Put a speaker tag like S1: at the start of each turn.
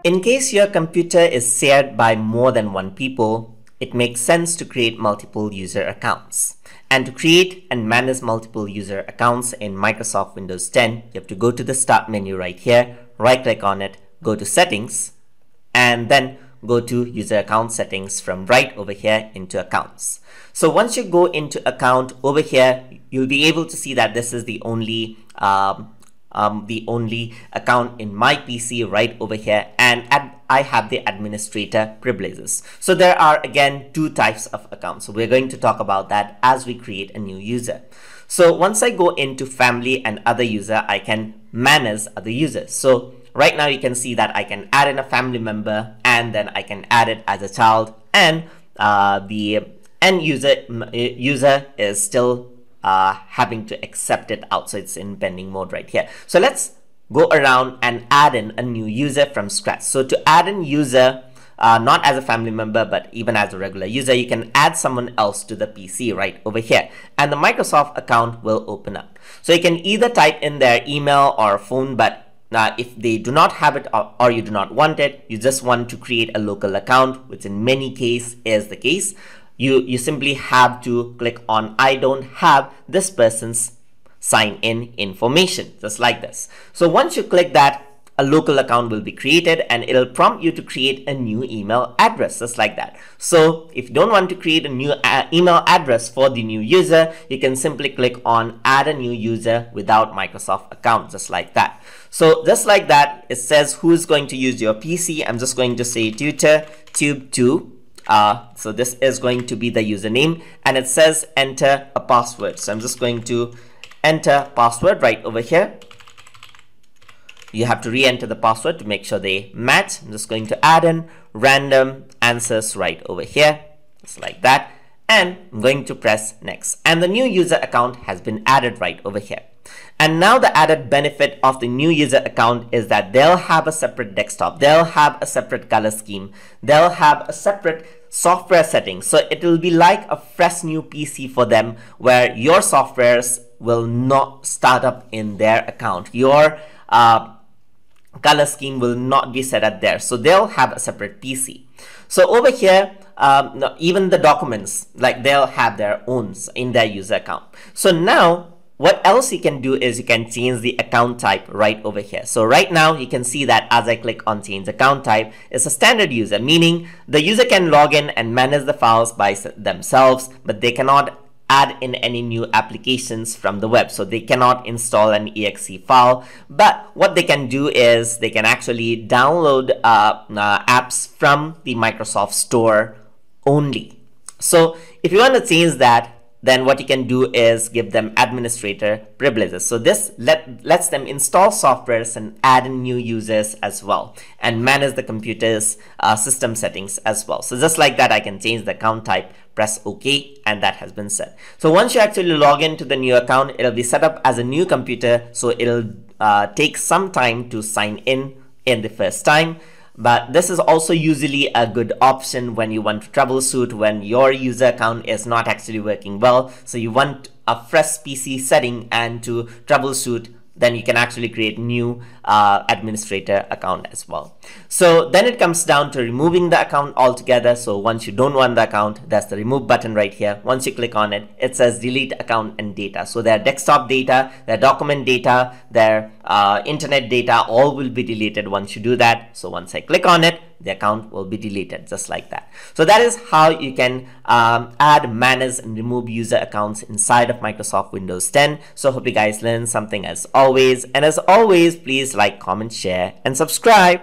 S1: In case your computer is shared by more than one people, it makes sense to create multiple user accounts. And to create and manage multiple user accounts in Microsoft Windows 10, you have to go to the Start menu right here, right-click on it, go to Settings, and then go to User Account Settings from right over here into Accounts. So once you go into Account over here, you'll be able to see that this is the only account in my PC right over here, and I have the administrator privileges. So there are again two types of accounts. So we're going to talk about that as we create a new user. So once I go into family and other user, I can manage other users. So right now you can see that I can add in a family member, and then I can add it as a child, and the end user is still having to accept it out, so it's in pending mode right here. So let's go around and add in a new user from scratch. So to add in user, not as a family member but even as a regular user, you can add someone else to the PC right over here, and the Microsoft account will open up. So you can either type in their email or phone, but if they do not have it, or you do not want it, you just want to create a local account, which in many cases is the case, you simply have to click on I don't have this person's sign in information, just like this. So once you click that, a local account will be created, and it'll prompt you to create a new email address, just like that. So if you don't want to create a new email address for the new user, you can simply click on add a new user without Microsoft account, just like that. So just like that, it says who's going to use your PC. I'm just going to say tutor tube2. So this is going to be the username, and it says enter a password. So I'm just going to enter password right over here. You have to re-enter the password to make sure they match. I'm just going to add in random answers right over here, just like that, and I'm going to press next, and the new user account has been added right over here. And now the added benefit of the new user account is that they'll have a separate desktop, they'll have a separate color scheme, they'll have a separate software setting. So it will be like a fresh new PC for them, where your softwares will not start up in their account. Your color scheme will not be set up there. So they'll have a separate PC. So over here, even the documents, like they'll have their own in their user account. So now what else you can do is you can change the account type right over here. So right now you can see that as I click on change account type, it's a standard user, meaning the user can log in and manage the files by themselves, but they cannot add in any new applications from the web. So they cannot install an exe file, but what they can do is they can actually download apps from the Microsoft Store only. So if you want to change that, then what you can do is give them administrator privileges. So this lets them install softwares and add in new users as well, and manage the computer's system settings as well. So just like that, I can change the account type, press OK, and that has been set. So once you actually log into the new account, it'll be set up as a new computer, so it'll take some time to sign in the first time. But this is also usually a good option when you want to troubleshoot when your user account is not actually working well. So you want a fresh PC setting and to troubleshoot, then you can actually create new administrator account as well. So then it comes down to removing the account altogether. So once you don't want the account, that's the remove button right here. Once you click on it, it says delete account and data. So their desktop data, their document data, their internet data, all will be deleted once you do that. So once I click on it, the account will be deleted, just like that. So that is how you can add, manage, and remove user accounts inside of Microsoft Windows 10. So hope you guys learned something as always. And as always, please like, comment, share, and subscribe.